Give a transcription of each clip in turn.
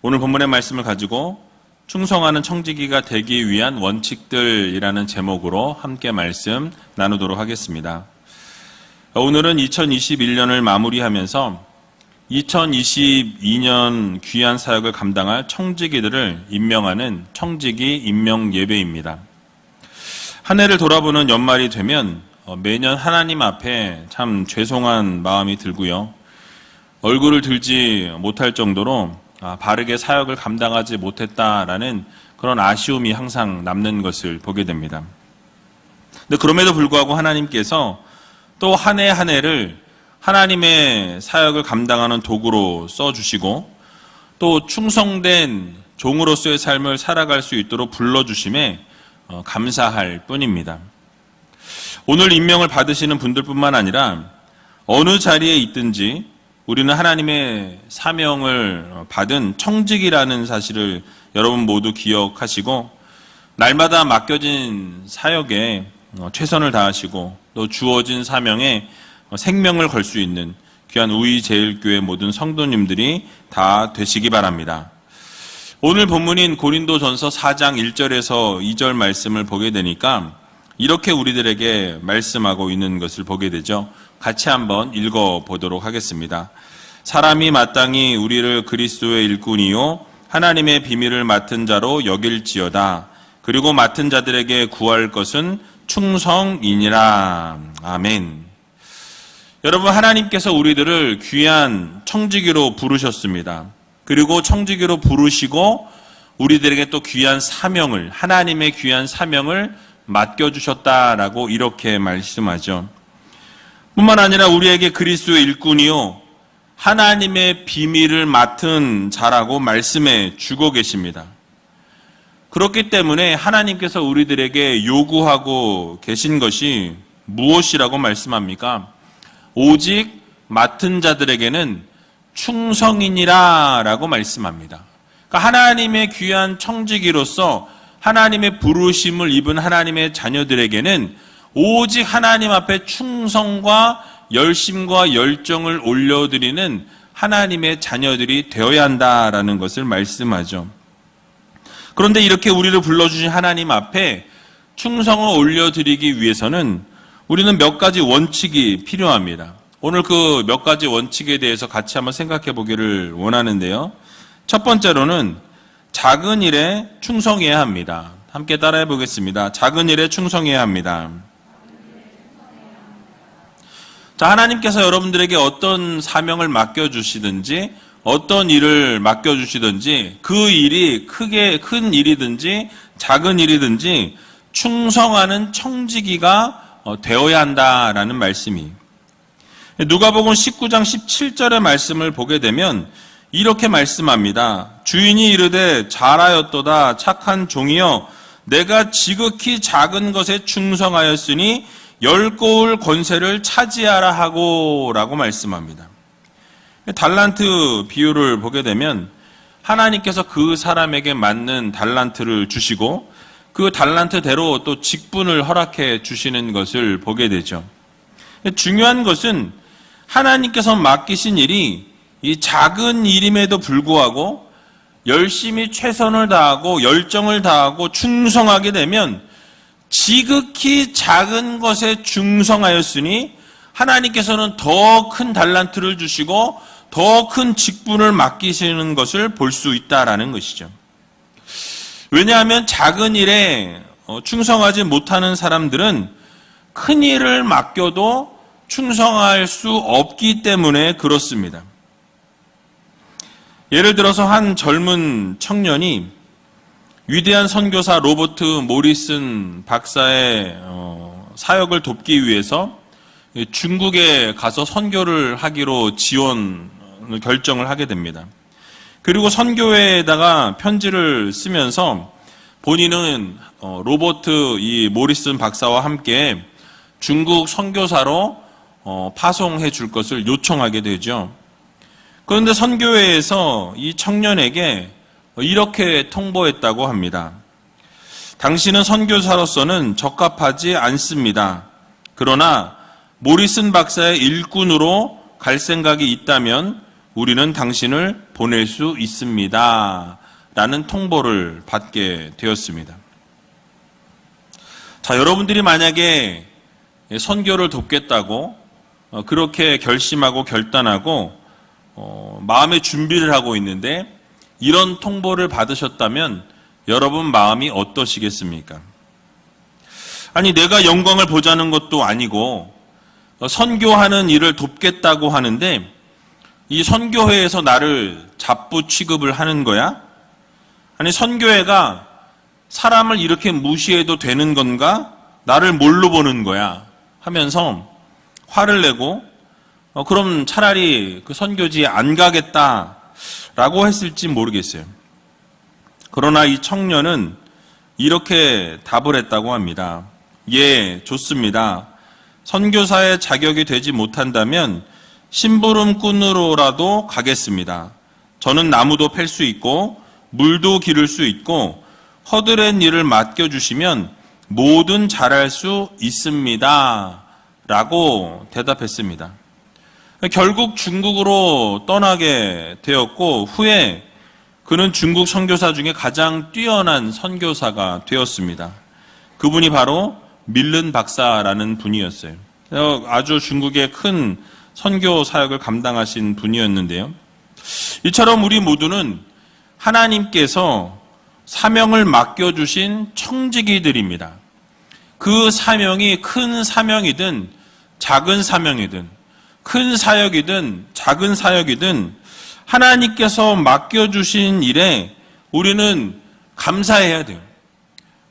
오늘 본문의 말씀을 가지고 충성하는 청지기가 되기 위한 원칙들이라는 제목으로 함께 말씀 나누도록 하겠습니다. 오늘은 2021년을 마무리하면서 2022년 귀한 사역을 감당할 청지기들을 임명하는 청지기 임명 예배입니다. 한 해를 돌아보는 연말이 되면 매년 하나님 앞에 참 죄송한 마음이 들고요. 얼굴을 들지 못할 정도로 바르게 사역을 감당하지 못했다라는 그런 아쉬움이 항상 남는 것을 보게 됩니다. 근데 그럼에도 불구하고 하나님께서 또 한 해 한 해를 하나님의 사역을 감당하는 도구로 써주시고 또 충성된 종으로서의 삶을 살아갈 수 있도록 불러주심에 감사할 뿐입니다. 오늘 임명을 받으시는 분들뿐만 아니라 어느 자리에 있든지 우리는 하나님의 사명을 받은 청직이라는 사실을 여러분 모두 기억하시고 날마다 맡겨진 사역에 최선을 다하시고 또 주어진 사명에 생명을 걸 수 있는 귀한 우이제일교회 모든 성도님들이 다 되시기 바랍니다. 오늘 본문인 고린도전서 4장 1절에서 2절 말씀을 보게 되니까 이렇게 우리들에게 말씀하고 있는 것을 보게 되죠. 같이 한번 읽어보도록 하겠습니다. 사람이 마땅히 우리를 그리스도의 일꾼이요 하나님의 비밀을 맡은 자로 여길지어다. 그리고 맡은 자들에게 구할 것은 충성이니라. 아멘. 여러분, 하나님께서 우리들을 귀한 청지기로 부르셨습니다. 그리고 청지기로 부르시고 우리들에게 또 귀한 사명을, 하나님의 귀한 사명을 맡겨주셨다라고 이렇게 말씀하죠. 뿐만 아니라 우리에게 그리스도의 일꾼이요 하나님의 비밀을 맡은 자라고 말씀해 주고 계십니다. 그렇기 때문에 하나님께서 우리들에게 요구하고 계신 것이 무엇이라고 말씀합니까? 오직 맡은 자들에게는 충성이니라 라고 말씀합니다. 그러니까 하나님의 귀한 청지기로서 하나님의 부르심을 입은 하나님의 자녀들에게는 오직 하나님 앞에 충성과 열심과 열정을 올려드리는 하나님의 자녀들이 되어야 한다라는 것을 말씀하죠. 그런데 이렇게 우리를 불러주신 하나님 앞에 충성을 올려드리기 위해서는 우리는 몇 가지 원칙이 필요합니다. 오늘 그 몇 가지 원칙에 대해서 같이 한번 생각해 보기를 원하는데요. 첫 번째로는 작은 일에 충성해야 합니다. 함께 따라해 보겠습니다. 작은 일에 충성해야 합니다. 자, 하나님께서 여러분들에게 어떤 사명을 맡겨주시든지 어떤 일을 맡겨주시든지 그 일이 큰 일이든지 작은 일이든지 충성하는 청지기가 되어야 한다라는 말씀이 누가복음 19장 17절의 말씀을 보게 되면 이렇게 말씀합니다. 주인이 이르되 잘하였도다 착한 종이여 내가 지극히 작은 것에 충성하였으니 10고을 권세를 차지하라 하고 라고 말씀합니다. 달란트 비유를 보게 되면 하나님께서 그 사람에게 맞는 달란트를 주시고 그 달란트대로 또 직분을 허락해 주시는 것을 보게 되죠. 중요한 것은 하나님께서 맡기신 일이 이 작은 일임에도 불구하고 열심히 최선을 다하고 열정을 다하고 충성하게 되면 지극히 작은 것에 충성하였으니 하나님께서는 더 큰 달란트를 주시고 더 큰 직분을 맡기시는 것을 볼 수 있다라는 것이죠. 왜냐하면 작은 일에 충성하지 못하는 사람들은 큰 일을 맡겨도 충성할 수 없기 때문에 그렇습니다. 예를 들어서 한 젊은 청년이 위대한 선교사 로버트 모리슨 박사의 사역을 돕기 위해서 중국에 가서 선교를 하기로 결정을 하게 됩니다. 그리고 선교회에다가 편지를 쓰면서 본인은 로버트 이 모리슨 박사와 함께 중국 선교사로 파송해 줄 것을 요청하게 되죠. 그런데 선교회에서 이 청년에게 이렇게 통보했다고 합니다. 당신은 선교사로서는 적합하지 않습니다. 그러나 모리슨 박사의 일꾼으로 갈 생각이 있다면 우리는 당신을 보낼 수 있습니다. 라는 통보를 받게 되었습니다. 자, 여러분들이 만약에 선교를 돕겠다고 그렇게 결심하고 결단하고 마음의 준비를 하고 있는데 이런 통보를 받으셨다면 여러분 마음이 어떠시겠습니까? 아니, 내가 영광을 보자는 것도 아니고 선교하는 일을 돕겠다고 하는데 이 선교회에서 나를 잡부 취급을 하는 거야? 아니, 선교회가 사람을 이렇게 무시해도 되는 건가? 나를 뭘로 보는 거야? 하면서 화를 내고 그럼 차라리 그 선교지에 안 가겠다라고 했을지 모르겠어요. 그러나 이 청년은 이렇게 답을 했다고 합니다. 예, 좋습니다. 선교사의 자격이 되지 못한다면 심부름꾼으로라도 가겠습니다. 저는 나무도 팰 수 있고 물도 기를 수 있고 허드렛 일을 맡겨주시면 뭐든 잘할 수 있습니다. 라고 대답했습니다. 결국 중국으로 떠나게 되었고 후에 그는 중국 선교사 중에 가장 뛰어난 선교사가 되었습니다. 그분이 바로 밀른 박사라는 분이었어요. 아주 중국의 큰 선교 사역을 감당하신 분이었는데요. 이처럼 우리 모두는 하나님께서 사명을 맡겨주신 청지기들입니다. 그 사명이 큰 사명이든 작은 사명이든 큰 사역이든 작은 사역이든 하나님께서 맡겨주신 일에 우리는 감사해야 돼요.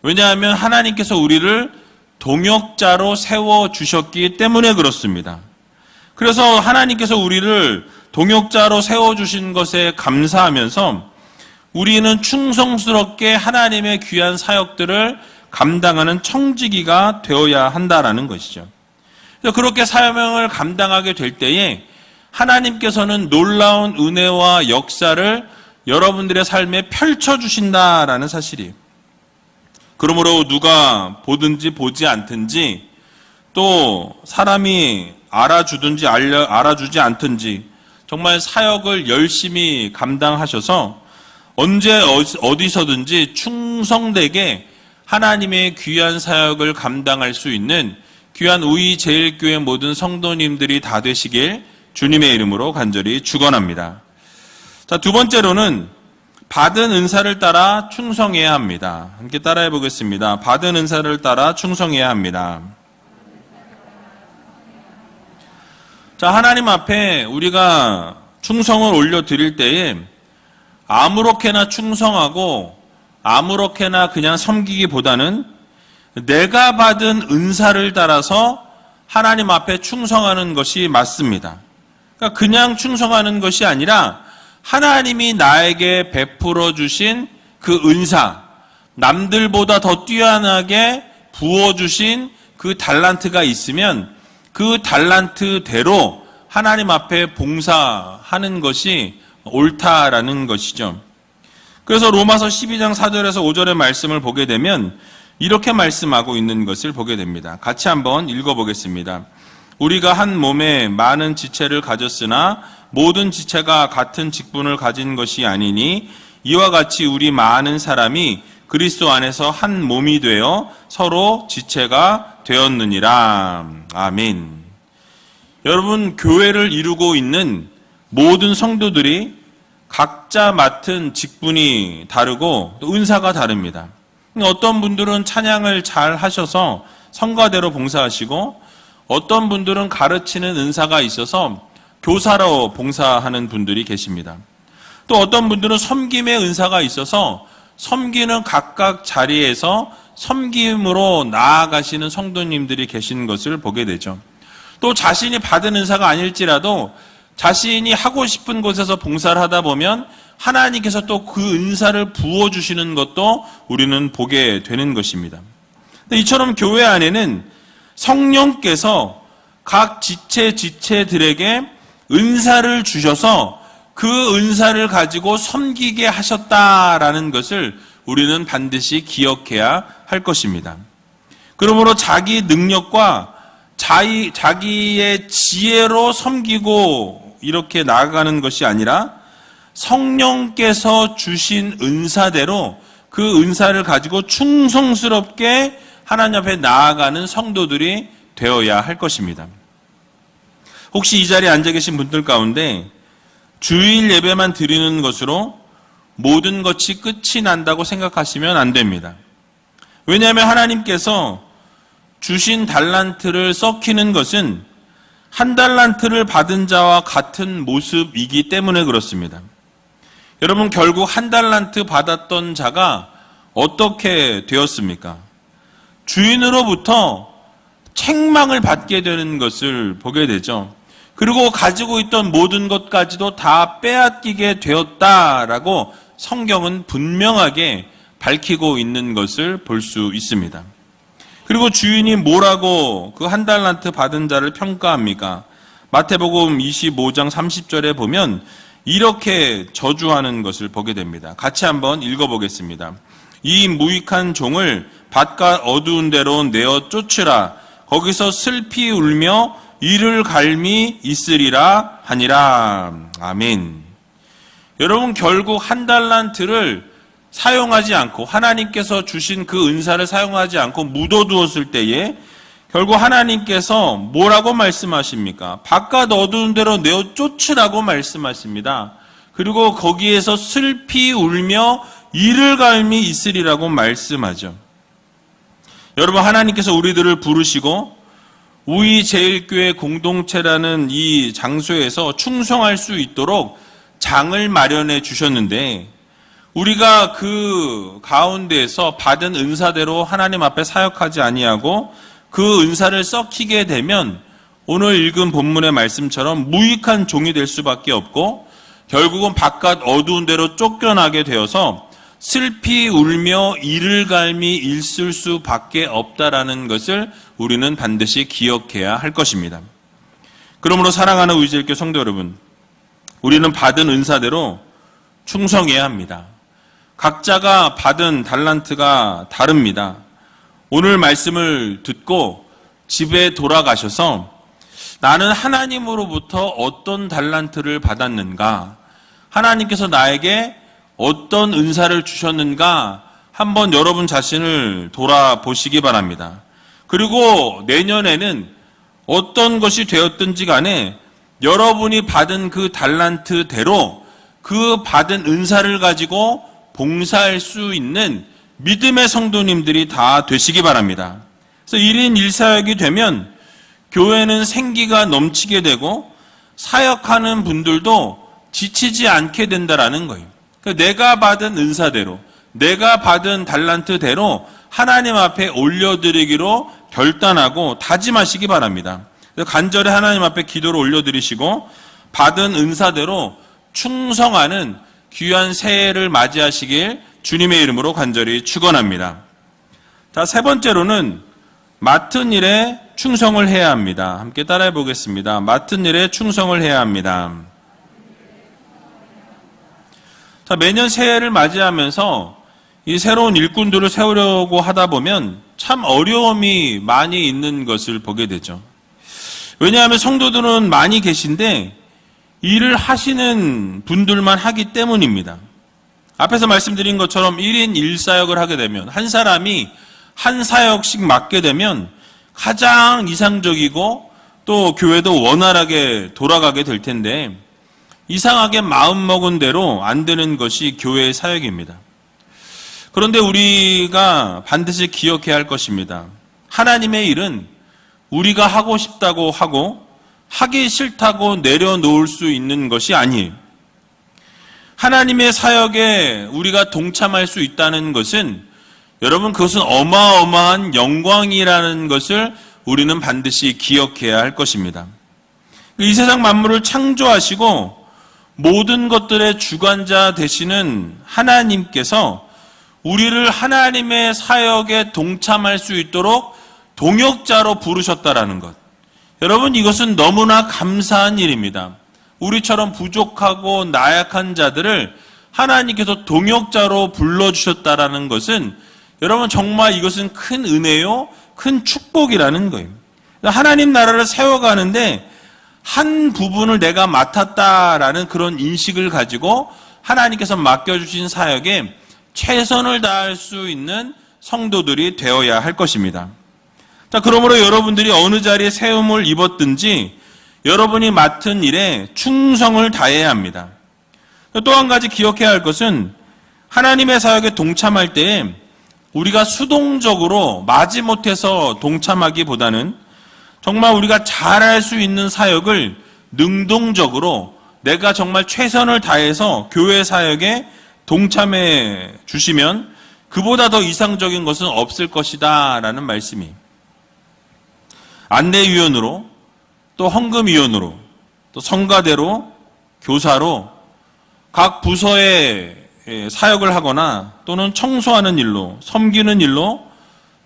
왜냐하면 하나님께서 우리를 동역자로 세워주셨기 때문에 그렇습니다. 그래서 하나님께서 우리를 동역자로 세워주신 것에 감사하면서 우리는 충성스럽게 하나님의 귀한 사역들을 감당하는 청지기가 되어야 한다라는 것이죠. 그렇게 사명을 감당하게 될 때에 하나님께서는 놀라운 은혜와 역사를 여러분들의 삶에 펼쳐주신다라는 사실이에요. 그러므로 누가 보든지 보지 않든지 또 사람이 알아주든지 알아주지 않든지 정말 사역을 열심히 감당하셔서 언제 어디서든지 충성되게 하나님의 귀한 사역을 감당할 수 있는 귀한 우이제일교회 모든 성도님들이 다 되시길 주님의 이름으로 간절히 축원합니다. 자, 두 번째로는 받은 은사를 따라 충성해야 합니다. 함께 따라해 보겠습니다. 받은 은사를 따라 충성해야 합니다. 자, 하나님 앞에 우리가 충성을 올려드릴 때에 아무렇게나 충성하고 아무렇게나 그냥 섬기기보다는 내가 받은 은사를 따라서 하나님 앞에 충성하는 것이 맞습니다. 그러니까 그냥 충성하는 것이 아니라 하나님이 나에게 베풀어 주신 그 은사, 남들보다 더 뛰어나게 부어주신 그 달란트가 있으면 그 달란트대로 하나님 앞에 봉사하는 것이 옳다라는 것이죠. 그래서 로마서 12장 4절에서 5절의 말씀을 보게 되면 이렇게 말씀하고 있는 것을 보게 됩니다. 같이 한번 읽어보겠습니다. 우리가 한 몸에 많은 지체를 가졌으나 모든 지체가 같은 직분을 가진 것이 아니니 이와 같이 우리 많은 사람이 그리스도 안에서 한 몸이 되어 서로 지체가 되었느니라. 아멘. 여러분, 교회를 이루고 있는 모든 성도들이 각자 맡은 직분이 다르고 또 은사가 다릅니다. 어떤 분들은 찬양을 잘 하셔서 성가대로 봉사하시고 어떤 분들은 가르치는 은사가 있어서 교사로 봉사하는 분들이 계십니다. 또 어떤 분들은 섬김의 은사가 있어서 섬기는 각각 자리에서 섬김으로 나아가시는 성도님들이 계신 것을 보게 되죠. 또 자신이 받은 은사가 아닐지라도 자신이 하고 싶은 곳에서 봉사를 하다 보면 하나님께서 또 그 은사를 부어주시는 것도 우리는 보게 되는 것입니다. 이처럼 교회 안에는 성령께서 각 지체들에게 은사를 주셔서 그 은사를 가지고 섬기게 하셨다라는 것을 우리는 반드시 기억해야 할 것입니다. 그러므로 자기 능력과 자기의 지혜로 섬기고 이렇게 나아가는 것이 아니라 성령께서 주신 은사대로 그 은사를 가지고 충성스럽게 하나님 앞에 나아가는 성도들이 되어야 할 것입니다. 혹시 이 자리에 앉아 계신 분들 가운데 주일 예배만 드리는 것으로 모든 것이 끝이 난다고 생각하시면 안 됩니다. 왜냐하면 하나님께서 주신 달란트를 썩히는 것은 한 달란트를 받은 자와 같은 모습이기 때문에 그렇습니다. 여러분, 결국 한 달란트 받았던 자가 어떻게 되었습니까? 주인으로부터 책망을 받게 되는 것을 보게 되죠. 그리고 가지고 있던 모든 것까지도 다 빼앗기게 되었다라고 성경은 분명하게 밝히고 있는 것을 볼 수 있습니다. 그리고 주인이 뭐라고 그 한 달란트 받은 자를 평가합니까? 마태복음 25장 30절에 보면 이렇게 저주하는 것을 보게 됩니다. 같이 한번 읽어보겠습니다. 이 무익한 종을 바깥 어두운 데로 내어 쫓으라. 거기서 슬피 울며 이를 갈미 있으리라 하니라. 아멘. 여러분, 결국 한 달란트를 사용하지 않고 하나님께서 주신 그 은사를 사용하지 않고 묻어두었을 때에 결국 하나님께서 뭐라고 말씀하십니까? 바깥 어두운 데로 내어 쫓으라고 말씀하십니다. 그리고 거기에서 슬피 울며 이를 갈미 있으리라고 말씀하죠. 여러분, 하나님께서 우리들을 부르시고 우리 제일교회 공동체라는 이 장소에서 충성할 수 있도록 장을 마련해 주셨는데 우리가 그 가운데에서 받은 은사대로 하나님 앞에 사역하지 아니하고 그 은사를 썩히게 되면 오늘 읽은 본문의 말씀처럼 무익한 종이 될 수밖에 없고 결국은 바깥 어두운 데로 쫓겨나게 되어서 슬피 울며 이를 갈미 있을 수밖에 없다라는 것을 우리는 반드시 기억해야 할 것입니다. 그러므로 사랑하는 우리제일교회 성도 여러분, 우리는 받은 은사대로 충성해야 합니다. 각자가 받은 달란트가 다릅니다. 오늘 말씀을 듣고 집에 돌아가셔서 나는 하나님으로부터 어떤 달란트를 받았는가, 하나님께서 나에게 어떤 은사를 주셨는가 한번 여러분 자신을 돌아보시기 바랍니다. 그리고 내년에는 어떤 것이 되었든지 간에 여러분이 받은 그 달란트대로 그 받은 은사를 가지고 봉사할 수 있는 믿음의 성도님들이 다 되시기 바랍니다. 그래서 1인 1사역이 되면 교회는 생기가 넘치게 되고 사역하는 분들도 지치지 않게 된다라는 거예요. 내가 받은 은사대로, 내가 받은 달란트대로 하나님 앞에 올려드리기로 결단하고 다짐하시기 바랍니다. 간절히 하나님 앞에 기도를 올려드리시고 받은 은사대로 충성하는 귀한 새해를 맞이하시길 주님의 이름으로 간절히 축원합니다. 자, 세 번째로는 맡은 일에 충성을 해야 합니다. 함께 따라해 보겠습니다. 맡은 일에 충성을 해야 합니다. 자, 매년 새해를 맞이하면서 이 새로운 일꾼들을 세우려고 하다 보면 참 어려움이 많이 있는 것을 보게 되죠. 왜냐하면 성도들은 많이 계신데 일을 하시는 분들만 하기 때문입니다. 앞에서 말씀드린 것처럼 1인 1사역을 하게 되면 한 사람이 한 사역씩 맡게 되면 가장 이상적이고 또 교회도 원활하게 돌아가게 될 텐데 이상하게 마음먹은 대로 안 되는 것이 교회의 사역입니다. 그런데 우리가 반드시 기억해야 할 것입니다. 하나님의 일은 우리가 하고 싶다고 하고 하기 싫다고 내려놓을 수 있는 것이 아니에요. 하나님의 사역에 우리가 동참할 수 있다는 것은 여러분 그것은 어마어마한 영광이라는 것을 우리는 반드시 기억해야 할 것입니다. 이 세상 만물을 창조하시고 모든 것들의 주관자 되시는 하나님께서 우리를 하나님의 사역에 동참할 수 있도록 동역자로 부르셨다라는 것. 여러분 이것은 너무나 감사한 일입니다. 우리처럼 부족하고 나약한 자들을 하나님께서 동역자로 불러주셨다라는 것은 여러분 정말 이것은 큰 은혜요, 큰 축복이라는 거예요. 하나님 나라를 세워가는데 한 부분을 내가 맡았다라는 그런 인식을 가지고 하나님께서 맡겨주신 사역에 최선을 다할 수 있는 성도들이 되어야 할 것입니다. 자, 그러므로 여러분들이 어느 자리에 세움을 입었든지 여러분이 맡은 일에 충성을 다해야 합니다. 또 한 가지 기억해야 할 것은 하나님의 사역에 동참할 때에 우리가 수동적으로 마지못해서 동참하기보다는 정말 우리가 잘할 수 있는 사역을 능동적으로 내가 정말 최선을 다해서 교회 사역에 동참해 주시면 그보다 더 이상적인 것은 없을 것이다 라는 말씀이, 안내위원으로 또 헌금위원으로 또 성가대로 교사로 각 부서에 사역을 하거나 또는 청소하는 일로, 섬기는 일로,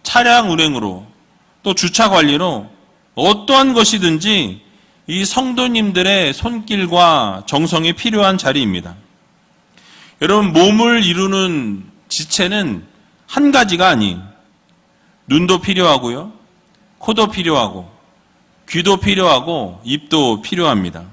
차량 운행으로 또 주차 관리로 어떠한 것이든지 이 성도님들의 손길과 정성이 필요한 자리입니다. 여러분, 몸을 이루는 지체는 한 가지가 아닌, 눈도 필요하고요, 코도 필요하고, 귀도 필요하고, 입도 필요합니다.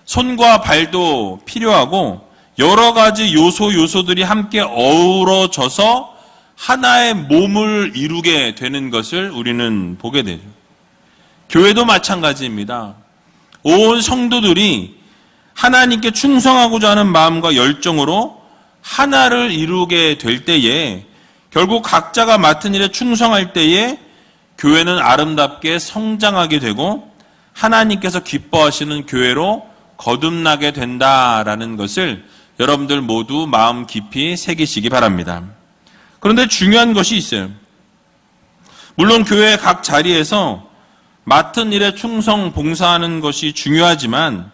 손과 발도 필요하고, 여러 가지 요소들이 함께 어우러져서 하나의 몸을 이루게 되는 것을 우리는 보게 되죠. 교회도 마찬가지입니다. 온 성도들이 하나님께 충성하고자 하는 마음과 열정으로 하나를 이루게 될 때에 결국 각자가 맡은 일에 충성할 때에 교회는 아름답게 성장하게 되고 하나님께서 기뻐하시는 교회로 거듭나게 된다라는 것을 여러분들 모두 마음 깊이 새기시기 바랍니다. 그런데 중요한 것이 있어요. 물론 교회 각 자리에서 맡은 일에 충성 봉사하는 것이 중요하지만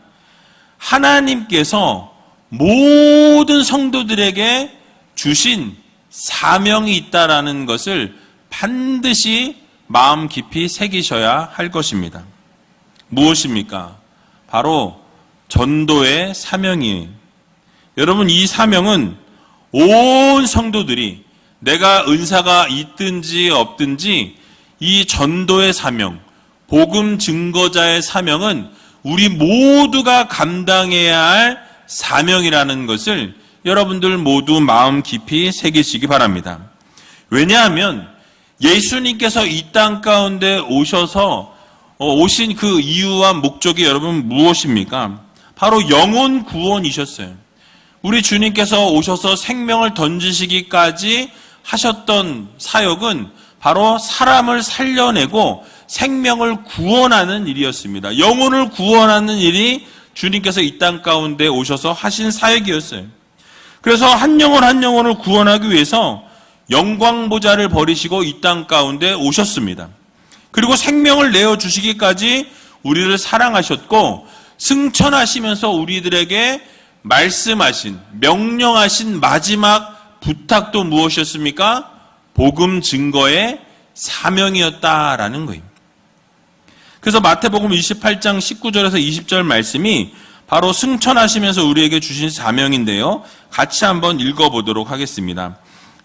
하나님께서 모든 성도들에게 주신 사명이 있다라는 것을 반드시 마음 깊이 새기셔야 할 것입니다. 무엇입니까? 바로 전도의 사명이에요. 여러분, 이 사명은 온 성도들이 내가 은사가 있든지 없든지 이 전도의 사명, 복음 증거자의 사명은 우리 모두가 감당해야 할 사명이라는 것을 여러분들 모두 마음 깊이 새기시기 바랍니다. 왜냐하면 예수님께서 이 땅 가운데 오신 그 이유와 목적이 여러분 무엇입니까? 바로 영혼 구원이셨어요. 우리 주님께서 오셔서 생명을 던지시기까지 하셨던 사역은 바로 사람을 살려내고 생명을 구원하는 일이었습니다. 영혼을 구원하는 일이 주님께서 이 땅 가운데 오셔서 하신 사역이었어요. 그래서 한 영혼 한 영혼을 구원하기 위해서 영광보좌를 버리시고 이 땅 가운데 오셨습니다. 그리고 생명을 내어주시기까지 우리를 사랑하셨고 승천하시면서 우리들에게 말씀하신, 명령하신 마지막 부탁도 무엇이었습니까? 복음 증거의 사명이었다라는 거예요. 그래서 마태복음 28장 19절에서 20절 말씀이 바로 승천하시면서 우리에게 주신 사명인데요. 같이 한번 읽어보도록 하겠습니다.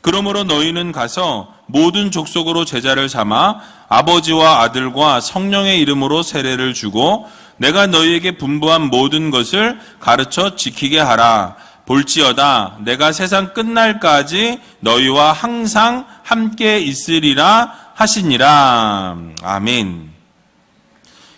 그러므로 너희는 가서 모든 족속으로 제자를 삼아 아버지와 아들과 성령의 이름으로 세례를 주고 내가 너희에게 분부한 모든 것을 가르쳐 지키게 하라. 볼지어다 내가 세상 끝날까지 너희와 항상 함께 있으리라 하시니라. 아멘.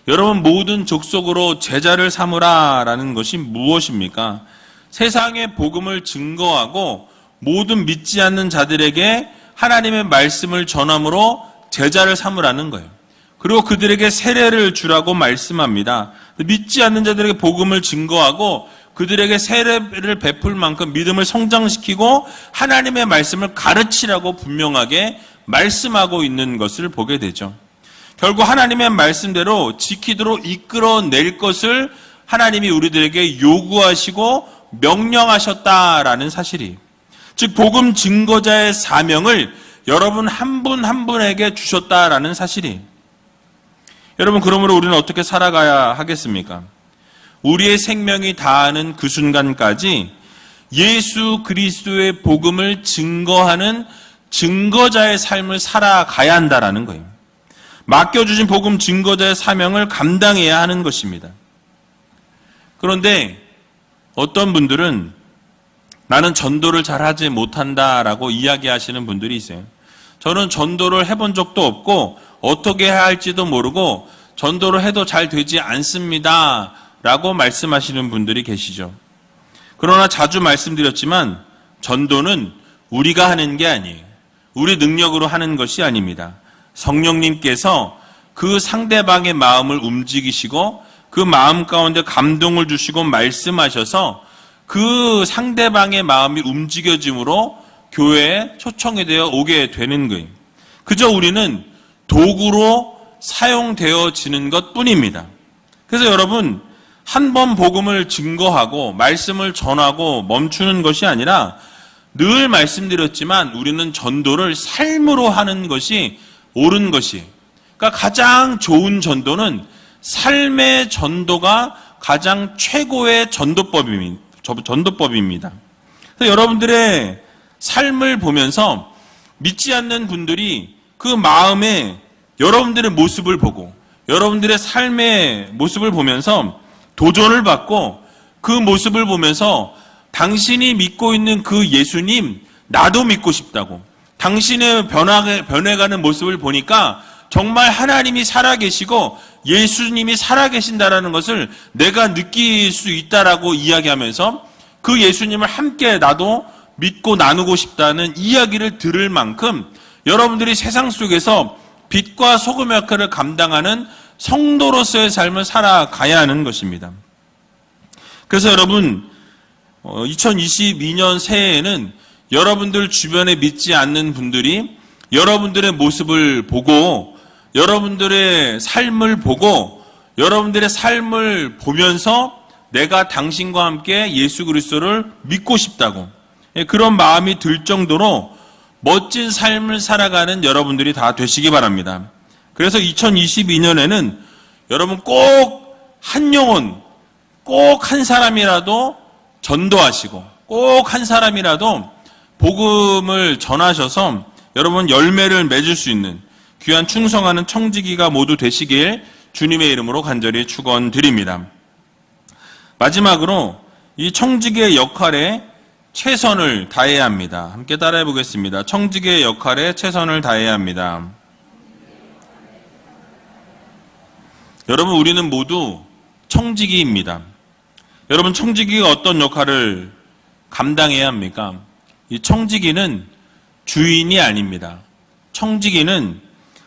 여러분, 모든 족속으로 제자를 삼으라라는 것이 무엇입니까? 세상의 복음을 증거하고 모든 믿지 않는 자들에게 하나님의 말씀을 전함으로 제자를 삼으라는 거예요. 그리고 그들에게 세례를 주라고 말씀합니다. 믿지 않는 자들에게 복음을 증거하고 그들에게 세례를 베풀 만큼 믿음을 성장시키고 하나님의 말씀을 가르치라고 분명하게 말씀하고 있는 것을 보게 되죠. 결국 하나님의 말씀대로 지키도록 이끌어낼 것을 하나님이 우리들에게 요구하시고 명령하셨다라는 사실이, 즉 복음 증거자의 사명을 여러분 한 분 한 분에게 주셨다라는 사실이. 여러분, 그러므로 우리는 어떻게 살아가야 하겠습니까? 우리의 생명이 다하는 그 순간까지 예수 그리스도의 복음을 증거하는 증거자의 삶을 살아가야 한다라는 거예요. 맡겨주신 복음 증거자의 사명을 감당해야 하는 것입니다. 그런데 어떤 분들은 나는 전도를 잘하지 못한다라고 이야기하시는 분들이 있어요. 저는 전도를 해본 적도 없고 어떻게 해야 할지도 모르고 전도를 해도 잘 되지 않습니다 라고 말씀하시는 분들이 계시죠. 그러나 자주 말씀드렸지만 전도는 우리가 하는 게 아니에요. 우리 능력으로 하는 것이 아닙니다. 성령님께서 그 상대방의 마음을 움직이시고 그 마음 가운데 감동을 주시고 말씀하셔서 그 상대방의 마음이 움직여짐으로 교회에 초청이 되어 오게 되는 거예요. 그저 우리는 도구로 사용되어지는 것 뿐입니다. 그래서 여러분, 한 번 복음을 증거하고 말씀을 전하고 멈추는 것이 아니라 늘 말씀드렸지만 우리는 전도를 삶으로 하는 것이 옳은 것이에요. 그러니까 가장 좋은 전도는 삶의 전도가 가장 최고의 전도법입니다. 그래서 여러분들의 삶을 보면서 믿지 않는 분들이 그 마음에 여러분들의 모습을 보고 여러분들의 삶의 모습을 보면서 도전을 받고 그 모습을 보면서 당신이 믿고 있는 그 예수님 나도 믿고 싶다고, 당신의 변해가는 모습을 보니까 정말 하나님이 살아계시고 예수님이 살아계신다라는 것을 내가 느낄 수 있다라고 이야기하면서 그 예수님을 함께 나도 믿고 나누고 싶다는 이야기를 들을 만큼 여러분들이 세상 속에서 빛과 소금 역할을 감당하는 성도로서의 삶을 살아가야 하는 것입니다. 그래서 여러분, 2022년 새해에는 여러분들 주변에 믿지 않는 분들이 여러분들의 모습을 보고 여러분들의 삶을 보고 여러분들의 삶을 보면서 내가 당신과 함께 예수 그리스도를 믿고 싶다고 그런 마음이 들 정도로 멋진 삶을 살아가는 여러분들이 다 되시기 바랍니다. 그래서 2022년에는 여러분 꼭 한 영혼, 꼭 한 사람이라도 전도하시고 꼭 한 사람이라도 복음을 전하셔서 여러분 열매를 맺을 수 있는 귀한 충성하는 청지기가 모두 되시길 주님의 이름으로 간절히 축원드립니다. 마지막으로 이 청지기의 역할에 최선을 다해야 합니다. 함께 따라해 보겠습니다. 청지기의 역할에 최선을 다해야 합니다. 여러분, 우리는 모두 청지기입니다. 여러분, 청지기가 어떤 역할을 감당해야 합니까? 이 청지기는 주인이 아닙니다. 청지기는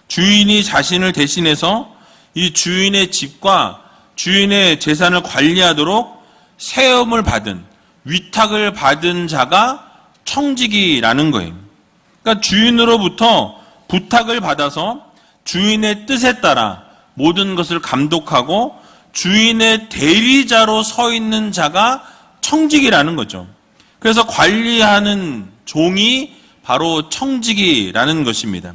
주인이 자신을 대신해서 이 주인의 집과 주인의 재산을 관리하도록 세움을 받은, 위탁을 받은 자가 청지기라는 거예요. 그러니까 주인으로부터 부탁을 받아서 주인의 뜻에 따라 모든 것을 감독하고 주인의 대리자로 서 있는 자가 청지기라는 거죠. 그래서 관리하는 종이 바로 청지기라는 것입니다.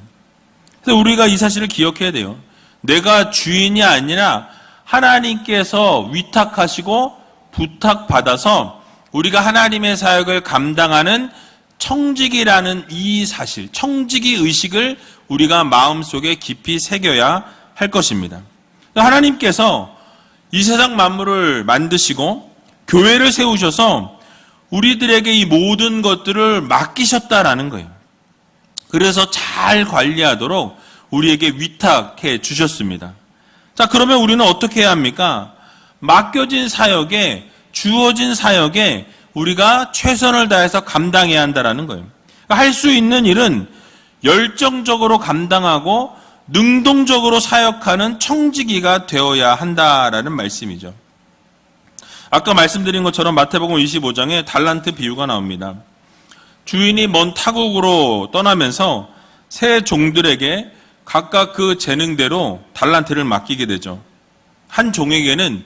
그래서 우리가 이 사실을 기억해야 돼요. 내가 주인이 아니라 하나님께서 위탁하시고 부탁받아서 우리가 하나님의 사역을 감당하는 청지기라는 이 사실, 청지기 의식을 우리가 마음속에 깊이 새겨야 할 것입니다. 하나님께서 이 세상 만물을 만드시고 교회를 세우셔서 우리들에게 이 모든 것들을 맡기셨다라는 거예요. 그래서 잘 관리하도록 우리에게 위탁해 주셨습니다. 자, 그러면 우리는 어떻게 해야 합니까? 맡겨진 사역에, 주어진 사역에 우리가 최선을 다해서 감당해야 한다라는 거예요. 할 수 있는 일은 열정적으로 감당하고 능동적으로 사역하는 청지기가 되어야 한다라는 말씀이죠. 아까 말씀드린 것처럼 마태복음 25장에 달란트 비유가 나옵니다. 주인이 먼 타국으로 떠나면서 세 종들에게 각각 그 재능대로 달란트를 맡기게 되죠. 한 종에게는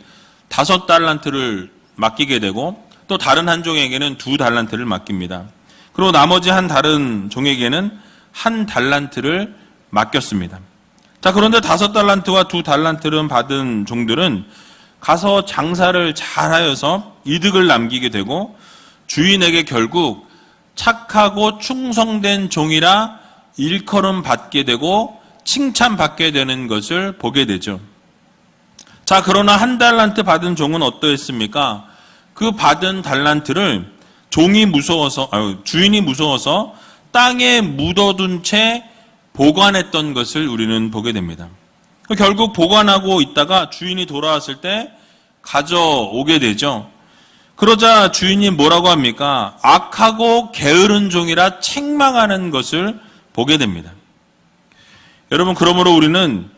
5달란트를 맡기게 되고 또 다른 한 종에게는 2달란트를 맡깁니다. 그리고 나머지 한 다른 종에게는 1달란트를 맡겼습니다. 자, 그런데 5달란트와 2달란트를 받은 종들은 가서 장사를 잘하여서 이득을 남기게 되고 주인에게 결국 착하고 충성된 종이라 일컬음 받게 되고 칭찬받게 되는 것을 보게 되죠. 자, 그러나 한 달란트 받은 종은 어떠했습니까? 그 받은 달란트를 주인이 무서워서 땅에 묻어둔 채 보관했던 것을 우리는 보게 됩니다. 결국 보관하고 있다가 주인이 돌아왔을 때 가져오게 되죠. 그러자 주인이 뭐라고 합니까? 악하고 게으른 종이라 책망하는 것을 보게 됩니다. 여러분, 그러므로 우리는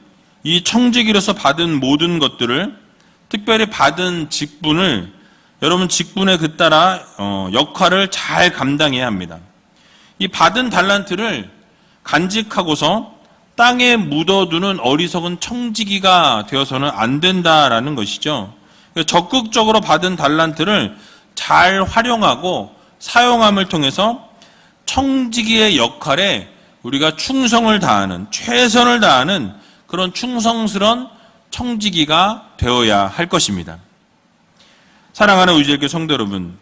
이 청지기로서 받은 모든 것들을, 특별히 받은 직분을, 여러분 직분에 따라 역할을 잘 감당해야 합니다. 이 받은 달란트를 간직하고서 땅에 묻어두는 어리석은 청지기가 되어서는 안 된다라는 것이죠. 적극적으로 받은 달란트를 잘 활용하고 사용함을 통해서 청지기의 역할에 우리가 충성을 다하는, 최선을 다하는 그런 충성스러운 청지기가 되어야 할 것입니다. 사랑하는 우리들교 성도 여러분,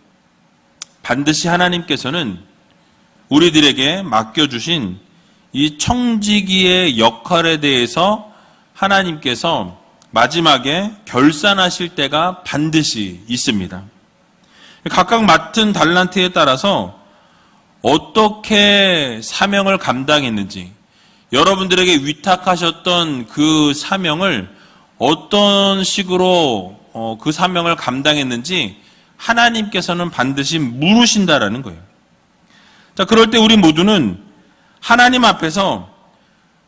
반드시 하나님께서는 우리들에게 맡겨주신 이 청지기의 역할에 대해서 하나님께서 마지막에 결산하실 때가 반드시 있습니다. 각각 맡은 달란트에 따라서 어떻게 사명을 감당했는지, 여러분들에게 위탁하셨던 그 사명을 어떤 식으로 그 사명을 감당했는지 하나님께서는 반드시 물으신다라는 거예요. 자, 그럴 때 우리 모두는 하나님 앞에서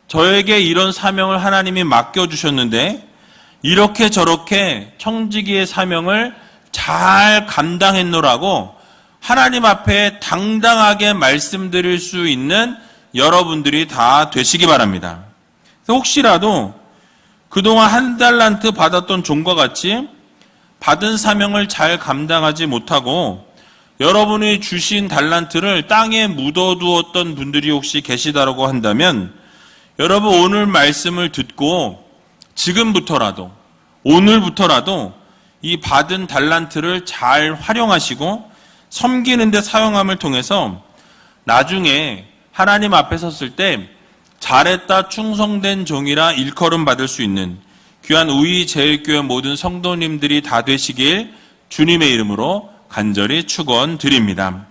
저에게 이런 사명을 하나님이 맡겨주셨는데 이렇게 저렇게 청지기의 사명을 잘 감당했노라고 하나님 앞에 당당하게 말씀드릴 수 있는 여러분들이 다 되시기 바랍니다. 혹시라도 그동안 한 달란트 받았던 종과 같이 받은 사명을 잘 감당하지 못하고 여러분이 주신 달란트를 땅에 묻어두었던 분들이 혹시 계시다라고 한다면, 여러분 오늘 말씀을 듣고 지금부터라도, 오늘부터라도 이 받은 달란트를 잘 활용하시고 섬기는 데 사용함을 통해서 나중에 하나님 앞에 섰을 때 잘했다, 충성된 종이라 일컬음 받을 수 있는 귀한 우이제일교회 모든 성도님들이 다 되시길 주님의 이름으로 간절히 축원드립니다.